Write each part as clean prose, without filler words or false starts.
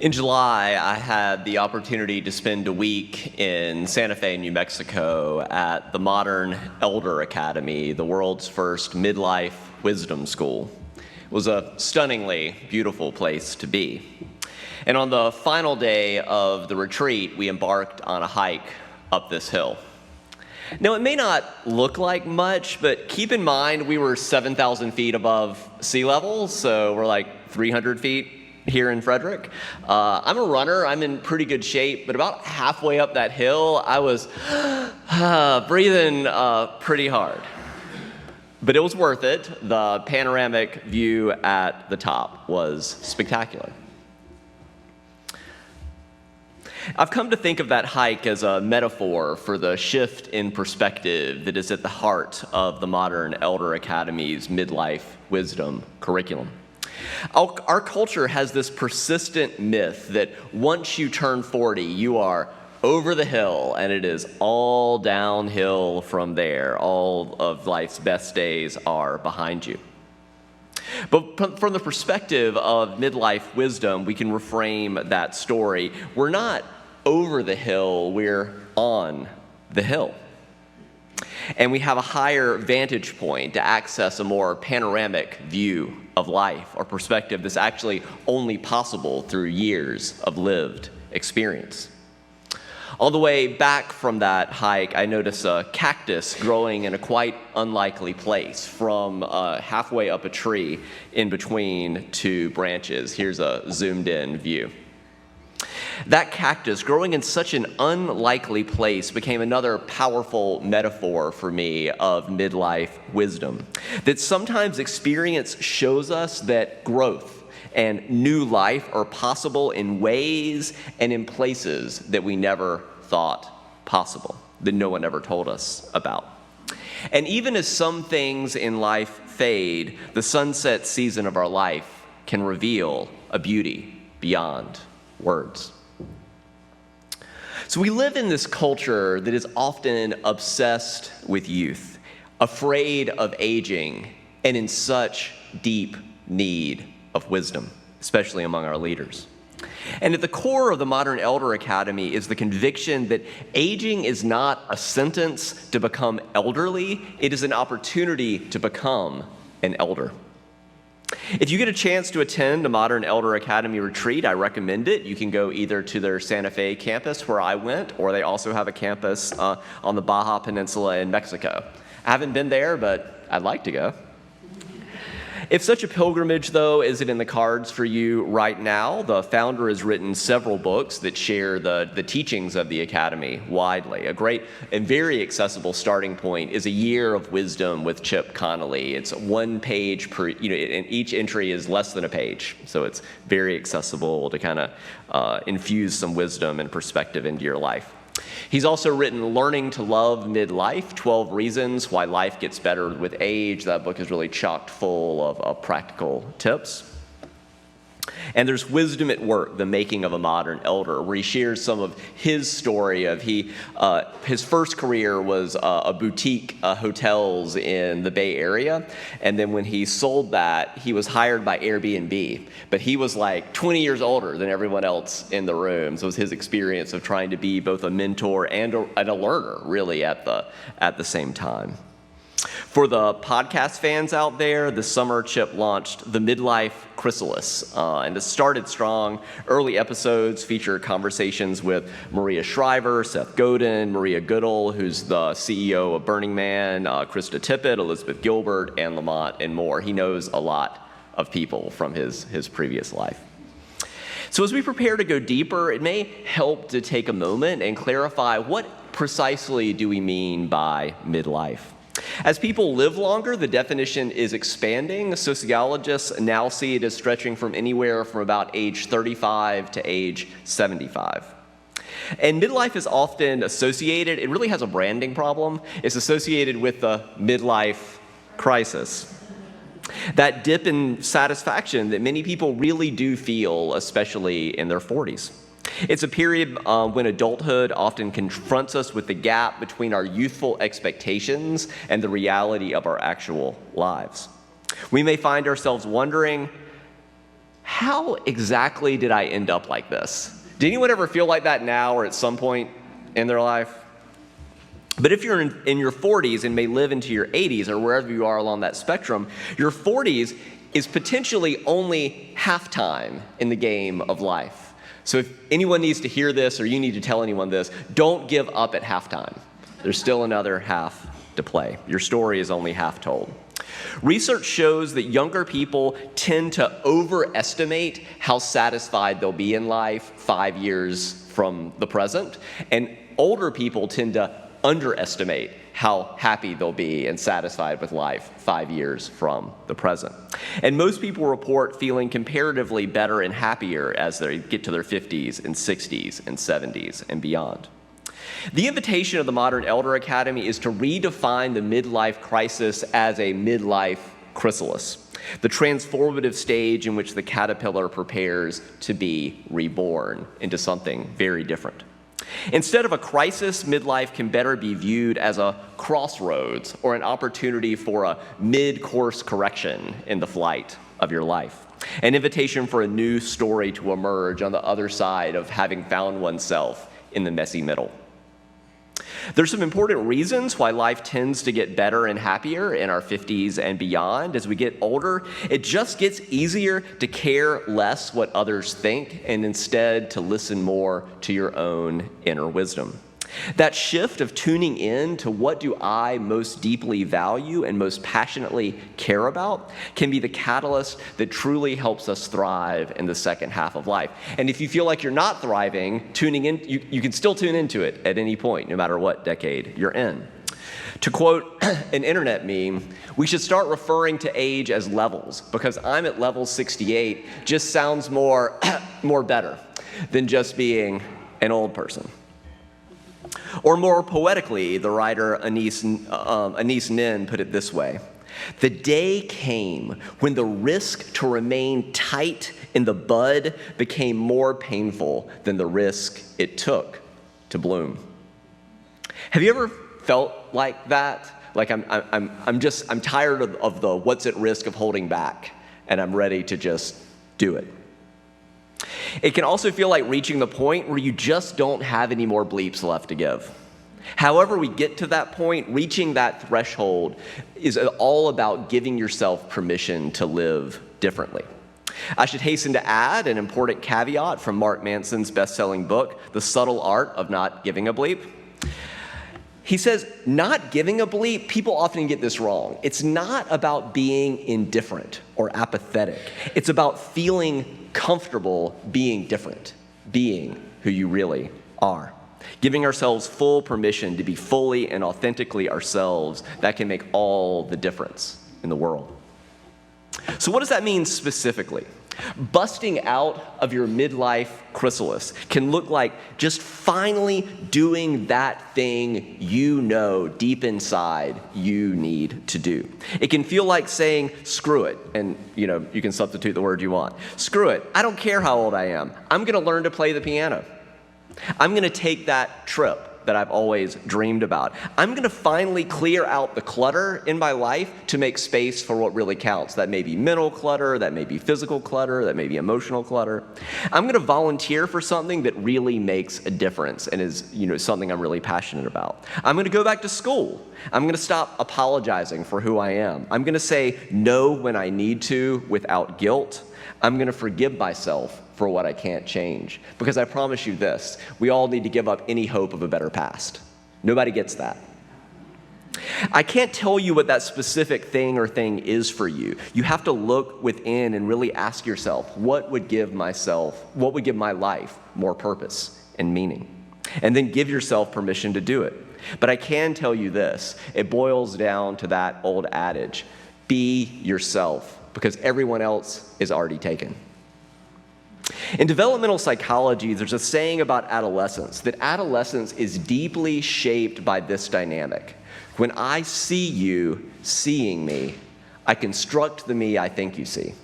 In July, I had the opportunity to spend a week in Santa Fe, New Mexico at the Modern Elder Academy, the world's first midlife wisdom school. It was a stunningly beautiful place to be. And on the final day of the retreat, we embarked on a hike up this hill. Now, it may not look like much, but keep in mind we were 7,000 feet above sea level, so we're like 300 feet here in Frederick. I'm a runner. I'm in pretty good shape, but about halfway up that hill, I was breathing pretty hard. But it was worth it. The panoramic view at the top was spectacular. I've come to think of that hike as a metaphor for the shift in perspective that is at the heart of the Modern Elder Academy's midlife wisdom curriculum. Our culture has this persistent myth that once you turn 40, you are over the hill and it is all downhill from there. All of life's best days are behind you. But from the perspective of midlife wisdom, we can reframe that story. We're not over the hill, we're on the hill. And we have a higher vantage point to access a more panoramic view of life or perspective that's actually only possible through years of lived experience. On the way back from that hike, I noticed a cactus growing in a quite unlikely place from halfway up a tree in between two branches. Here's a zoomed-in view. That cactus growing in such an unlikely place became another powerful metaphor for me of midlife wisdom. That sometimes experience shows us that growth and new life are possible in ways and in places that we never thought possible, that no one ever told us about. And even as some things in life fade, the sunset season of our life can reveal a beauty beyond words. So we live in this culture that is often obsessed with youth, afraid of aging, and in such deep need of wisdom, especially among our leaders. And at the core of the Modern Elder Academy is the conviction that aging is not a sentence to become elderly, it is an opportunity to become an elder. If you get a chance to attend a Modern Elder Academy retreat, I recommend it. You can go either to their Santa Fe campus where I went, or they also have a campus on the Baja Peninsula in Mexico. I haven't been there, but I'd like to go. If such a pilgrimage, though, isn't in the cards for you right now, the founder has written several books that share the teachings of the Academy widely. A great and very accessible starting point is A Year of Wisdom with Chip Connolly. It's one page per, and each entry is less than a page, so it's very accessible to kind of infuse some wisdom and perspective into your life. He's also written Learning to Love Midlife, 12 Reasons Why Life Gets Better with Age. That book is really chock full of practical tips. And there's Wisdom at Work, The Making of a Modern Elder, where he shares some of his story of his first career was a boutique hotels in the Bay Area. And then when he sold that, he was hired by Airbnb. But he was like 20 years older than everyone else in the room. So it was his experience of trying to be both a mentor and a learner, really, at the same time. For the podcast fans out there, this summer Chip launched the Midlife Chrysalis, and it started strong. Early episodes feature conversations with Maria Shriver, Seth Godin, Maria Goodall, who's the CEO of Burning Man, Krista Tippett, Elizabeth Gilbert, Anne Lamott, and more. He knows a lot of people from his previous life. So as we prepare to go deeper, it may help to take a moment and clarify what precisely do we mean by midlife. As people live longer, the definition is expanding. Sociologists now see it as stretching from anywhere from about age 35 to age 75. And midlife is often associated, it really has a branding problem, it's associated with the midlife crisis. That dip in satisfaction that many people really do feel, especially in their 40s. It's a period when adulthood often confronts us with the gap between our youthful expectations and the reality of our actual lives. We may find ourselves wondering, how exactly did I end up like this? Did anyone ever feel like that now or at some point in their life? But if you're in your 40s and may live into your 80s or wherever you are along that spectrum, your 40s is potentially only halftime in the game of life. So if anyone needs to hear this or you need to tell anyone this, don't give up at halftime. There's still another half to play. Your story is only half told. Research shows that younger people tend to overestimate how satisfied they'll be in life 5 years from the present, and older people tend to underestimate how happy they'll be and satisfied with life 5 years from the present. And most people report feeling comparatively better and happier as they get to their 50s and 60s and 70s and beyond. The invitation of the Modern Elder Academy is to redefine the midlife crisis as a midlife chrysalis, the transformative stage in which the caterpillar prepares to be reborn into something very different. Instead of a crisis, midlife can better be viewed as a crossroads or an opportunity for a mid-course correction in the flight of your life, an invitation for a new story to emerge on the other side of having found oneself in the messy middle. There's some important reasons why life tends to get better and happier in our 50s and beyond. As we get older, it just gets easier to care less what others think and instead to listen more to your own inner wisdom. That shift of tuning in to what do I most deeply value and most passionately care about can be the catalyst that truly helps us thrive in the second half of life. And if you feel like you're not thriving, tuning in, you can still tune into it at any point, no matter what decade you're in. To quote an internet meme, we should start referring to age as levels, because I'm at level 68 just sounds more better than just being an old person. Or more poetically, the writer Anais Nin put it this way: the day came when the risk to remain tight in the bud became more painful than the risk it took to bloom. Have you ever felt like that? Like I'm tired of the what's at risk of holding back, and I'm ready to just do it. It can also feel like reaching the point where you just don't have any more bleeps left to give. However we get to that point, reaching that threshold is all about giving yourself permission to live differently. I should hasten to add an important caveat from Mark Manson's best-selling book, The Subtle Art of Not Giving a Bleep. He says, not giving a bleep, people often get this wrong. It's not about being indifferent or apathetic. It's about feeling comfortable being different, being who you really are. Giving ourselves full permission to be fully and authentically ourselves, that can make all the difference in the world. So what does that mean specifically? Busting out of your midlife chrysalis can look like just finally doing that thing you know deep inside you need to do. It can feel like saying, screw it, and you can substitute the word you want. Screw it, I don't care how old I am. I'm gonna learn to play the piano. I'm gonna take that trip that I've always dreamed about. I'm gonna finally clear out the clutter in my life to make space for what really counts. That may be mental clutter, that may be physical clutter, that may be emotional clutter. I'm gonna volunteer for something that really makes a difference and is something I'm really passionate about. I'm gonna go back to school. I'm gonna stop apologizing for who I am. I'm gonna say no when I need to without guilt. I'm gonna forgive myself for what I can't change. Because I promise you this, we all need to give up any hope of a better past. Nobody gets that. I can't tell you what that specific thing or thing is for you. You have to look within and really ask yourself, what would give my life more purpose and meaning? And then give yourself permission to do it. But I can tell you this, it boils down to that old adage, be yourself, because everyone else is already taken. In developmental psychology, there's a saying about adolescence, that adolescence is deeply shaped by this dynamic. When I see you seeing me, I construct the me I think you see.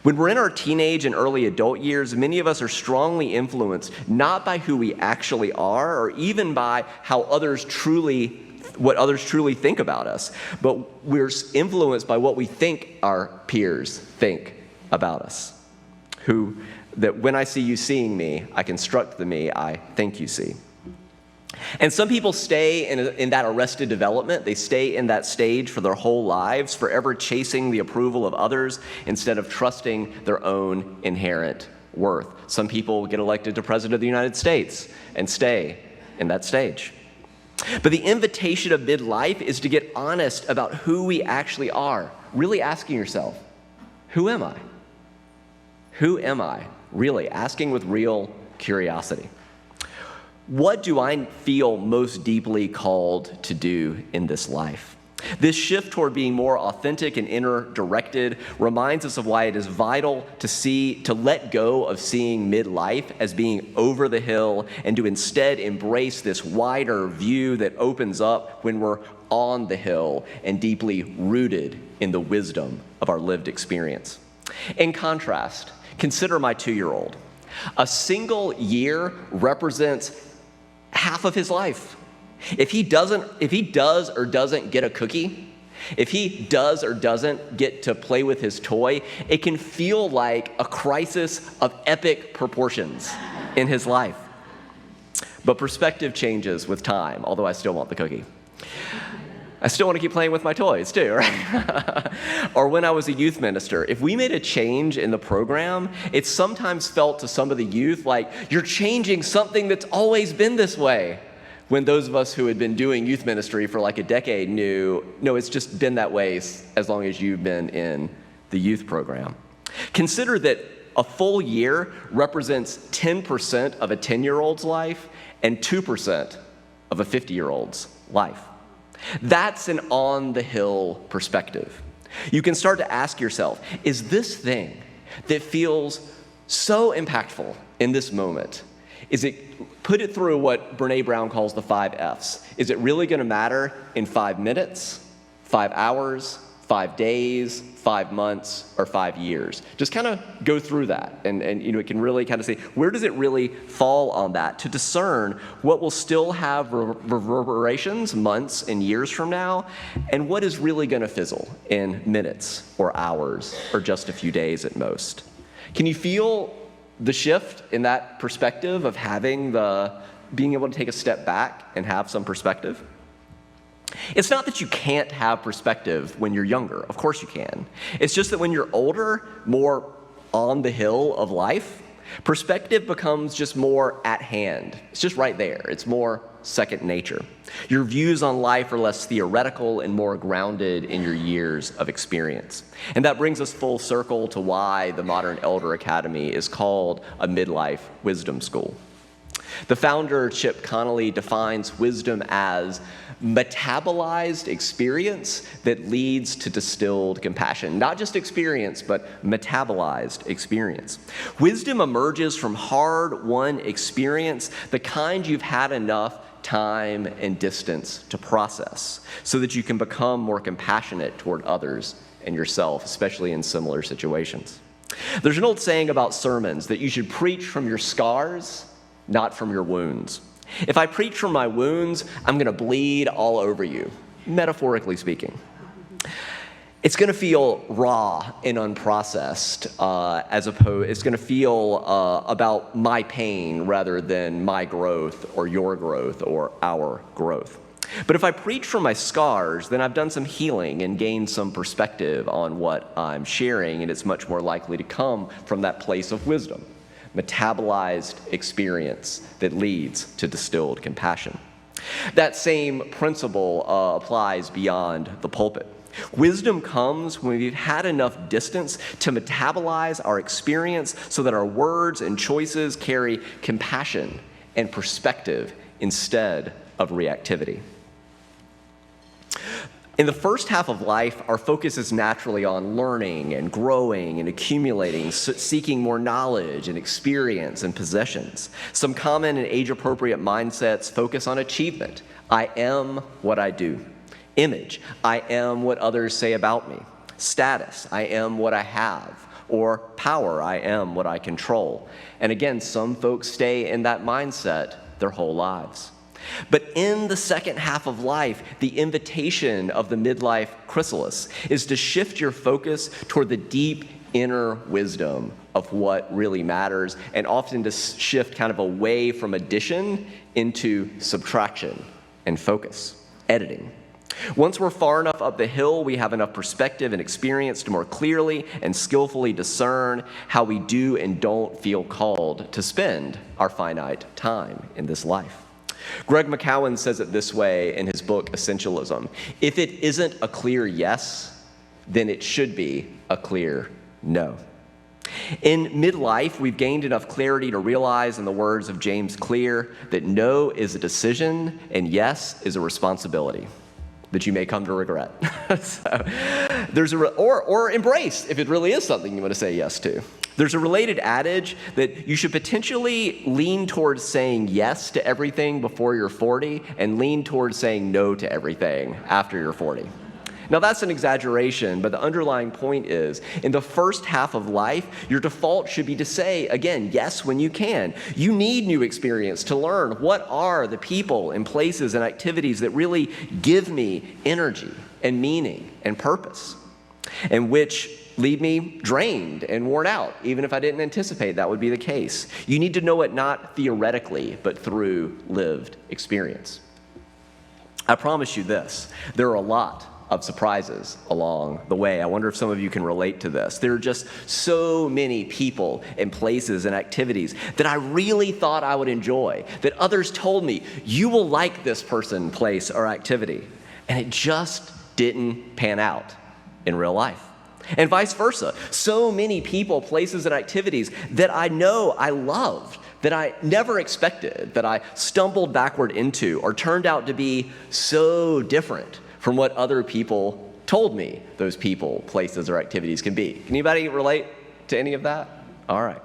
When we're in our teenage and early adult years, many of us are strongly influenced not by who we actually are or even by what others truly think about us, but we're influenced by what we think our peers think about us. That when I see you seeing me, I construct the me I think you see. And some people stay in that arrested development. They stay in that stage for their whole lives, forever chasing the approval of others instead of trusting their own inherent worth. Some people get elected to President of the United States and stay in that stage. But the invitation of midlife is to get honest about who we actually are, really asking yourself, who am I? Who am I? Really asking with real curiosity. What do I feel most deeply called to do in this life? This shift toward being more authentic and inner-directed reminds us of why it is vital to let go of seeing midlife as being over the hill and to instead embrace this wider view that opens up when we're on the hill and deeply rooted in the wisdom of our lived experience. In contrast, consider my 2-year-old. A single year represents half of his life. If he does or doesn't get a cookie, if he does or doesn't get to play with his toy, it can feel like a crisis of epic proportions in his life. But perspective changes with time, although I still want the cookie. I still want to keep playing with my toys too, right? Or when I was a youth minister, if we made a change in the program, it sometimes felt to some of the youth like, you're changing something that's always been this way. When those of us who had been doing youth ministry for like a decade knew, no, it's just been that way as long as you've been in the youth program. Consider that a full year represents 10% of a 10-year-old's life and 2% of a 50-year-old's life. That's an on-the-hill perspective. You can start to ask yourself, is this thing that feels so impactful in this moment, put it through what Brene Brown calls the 5 Fs. Is it really going to matter in 5 minutes, 5 hours, 5 days, 5 months, or 5 years? Just kind of go through that, and it can really kind of say, where does it really fall on that to discern what will still have reverberations months and years from now, and what is really going to fizzle in minutes or hours or just a few days at most. Can you feel the shift in that perspective of being able to take a step back and have some perspective? It's not that you can't have perspective when you're younger. Of course you can. It's just that when you're older, more on the hill of life, perspective becomes just more at hand. It's just right there. It's more second nature. Your views on life are less theoretical and more grounded in your years of experience. And that brings us full circle to why the Modern Elder Academy is called a midlife wisdom school. The founder, Chip Connolly, defines wisdom as metabolized experience that leads to distilled compassion. Not just experience, but metabolized experience. Wisdom emerges from hard-won experience, the kind you've had enough time and distance to process, so that you can become more compassionate toward others and yourself, especially in similar situations. There's an old saying about sermons that you should preach from your scars, not from your wounds. If I preach from my wounds, I'm going to bleed all over you, metaphorically speaking. It's going to feel raw and unprocessed, it's going to feel about my pain rather than my growth or your growth or our growth. But if I preach from my scars, then I've done some healing and gained some perspective on what I'm sharing, and it's much more likely to come from that place of wisdom. Metabolized experience that leads to distilled compassion. That same principle applies beyond the pulpit. Wisdom comes when we've had enough distance to metabolize our experience so that our words and choices carry compassion and perspective instead of reactivity. In the first half of life, our focus is naturally on learning and growing and accumulating, seeking more knowledge and experience and possessions. Some common and age-appropriate mindsets focus on achievement. I am what I do. Image. I am what others say about me. Status. I am what I have. Or power. I am what I control. And again, some folks stay in that mindset their whole lives. But in the second half of life, the invitation of the midlife chrysalis is to shift your focus toward the deep inner wisdom of what really matters, and often to shift kind of away from addition into subtraction and focus, editing. Once we're far enough up the hill, we have enough perspective and experience to more clearly and skillfully discern how we do and don't feel called to spend our finite time in this life. Gregg says it this way in his book, Essentialism. If it isn't a clear yes, then it should be a clear no. In midlife, we've gained enough clarity to realize, in the words of James Clear, that no is a decision and yes is a responsibility that you may come to regret. Or embrace if it really is something you want to say yes to. There's a related adage that you should potentially lean towards saying yes to everything before you're 40 and lean towards saying no to everything after you're 40. Now, that's an exaggeration, but the underlying point is, in the first half of life, your default should be to say, again, yes when you can. You need new experience to learn what are the people and places and activities that really give me energy and meaning and purpose, and which leave me drained and worn out, even if I didn't anticipate that would be the case. You need to know it not theoretically, but through lived experience. I promise you this, there are a lot of surprises along the way. I wonder if some of you can relate to this. There are just so many people and places and activities that I really thought I would enjoy, that others told me, you will like this person, place, or activity. And it just didn't pan out in real life. And vice versa. So many people, places, and activities that I know I loved, that I never expected, that I stumbled backward into, or turned out to be so different from what other people told me those people, places, or activities can be. Can anybody relate to any of that? All right.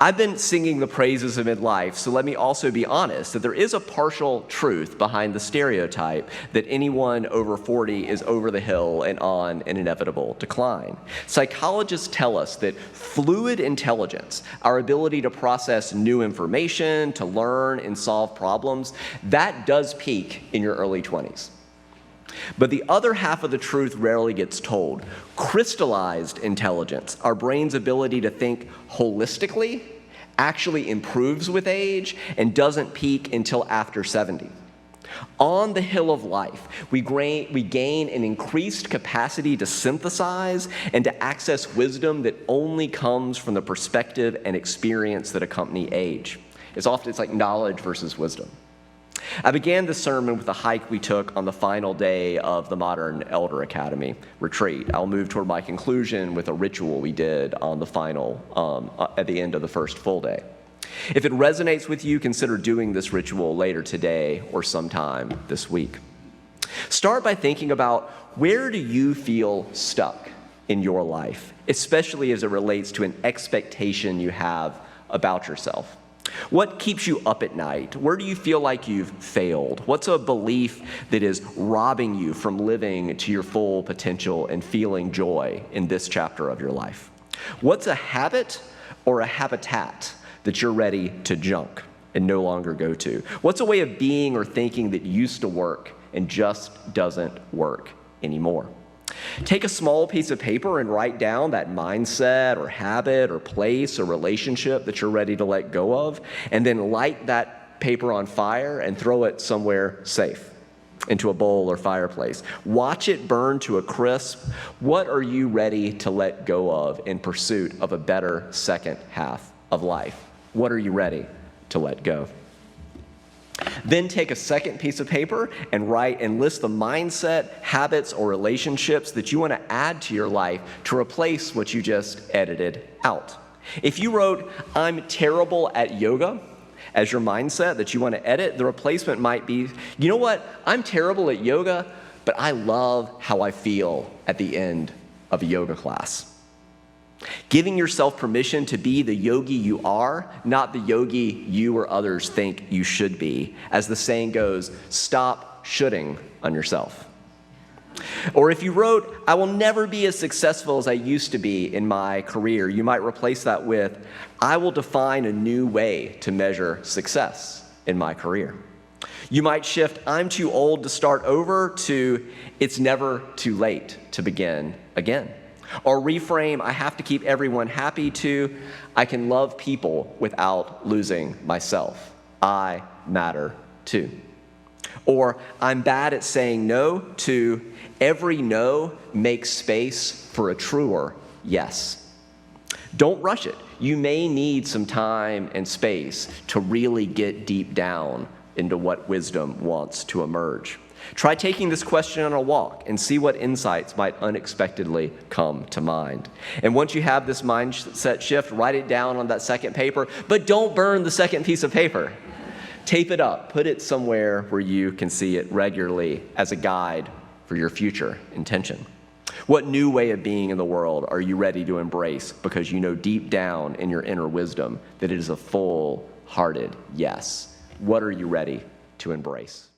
I've been singing the praises of midlife, so let me also be honest that there is a partial truth behind the stereotype that anyone over 40 is over the hill and on an inevitable decline. Psychologists tell us that fluid intelligence, our ability to process new information, to learn and solve problems, that does peak in your early 20s. But the other half of the truth rarely gets told. Crystallized intelligence, our brain's ability to think holistically, actually improves with age and doesn't peak until after 70. On the hill of life, we gain an increased capacity to synthesize and to access wisdom that only comes from the perspective and experience that accompany age. It's like knowledge versus wisdom. I began this sermon with a hike we took on the final day of the Modern Elder Academy retreat. I'll move toward my conclusion with a ritual we did on the final, at the end of the first full day. If it resonates with you, consider doing this ritual later today or sometime this week. Start by thinking about, where do you feel stuck in your life, especially as it relates to an expectation you have about yourself? What keeps you up at night? Where do you feel like you've failed? What's a belief that is robbing you from living to your full potential and feeling joy in this chapter of your life? What's a habit or a habitat that you're ready to junk and no longer go to? What's a way of being or thinking that used to work and just doesn't work anymore? Take a small piece of paper and write down that mindset or habit or place or relationship that you're ready to let go of, and then light that paper on fire and throw it somewhere safe, into a bowl or fireplace. Watch it burn to a crisp. What are you ready to let go of in pursuit of a better second half of life? What are you ready to let go? Then take a second piece of paper and write and list the mindset, habits, or relationships that you want to add to your life to replace what you just edited out. If you wrote, "I'm terrible at yoga," as your mindset that you want to edit, the replacement might be, "You know what? I'm terrible at yoga, but I love how I feel at the end of a yoga class." Giving yourself permission to be the yogi you are, not the yogi you or others think you should be. As the saying goes, stop shoulding on yourself. Or if you wrote, "I will never be as successful as I used to be in my career," you might replace that with, "I will define a new way to measure success in my career." You might shift, "I'm too old to start over," to, "It's never too late to begin again." Or reframe, I have to keep everyone happy, to I can love people without losing myself. I matter too. Or I'm bad at saying no, to every no makes space for a truer yes. Don't rush it. You may need some time and space to really get deep down into what wisdom wants to emerge. Try taking this question on a walk and see what insights might unexpectedly come to mind. And once you have this mindset shift, write it down on that second paper, but don't burn the second piece of paper. Tape it up, put it somewhere where you can see it regularly as a guide for your future intention. What new way of being in the world are you ready to embrace because you know deep down in your inner wisdom that it is a full-hearted yes? What are you ready to embrace?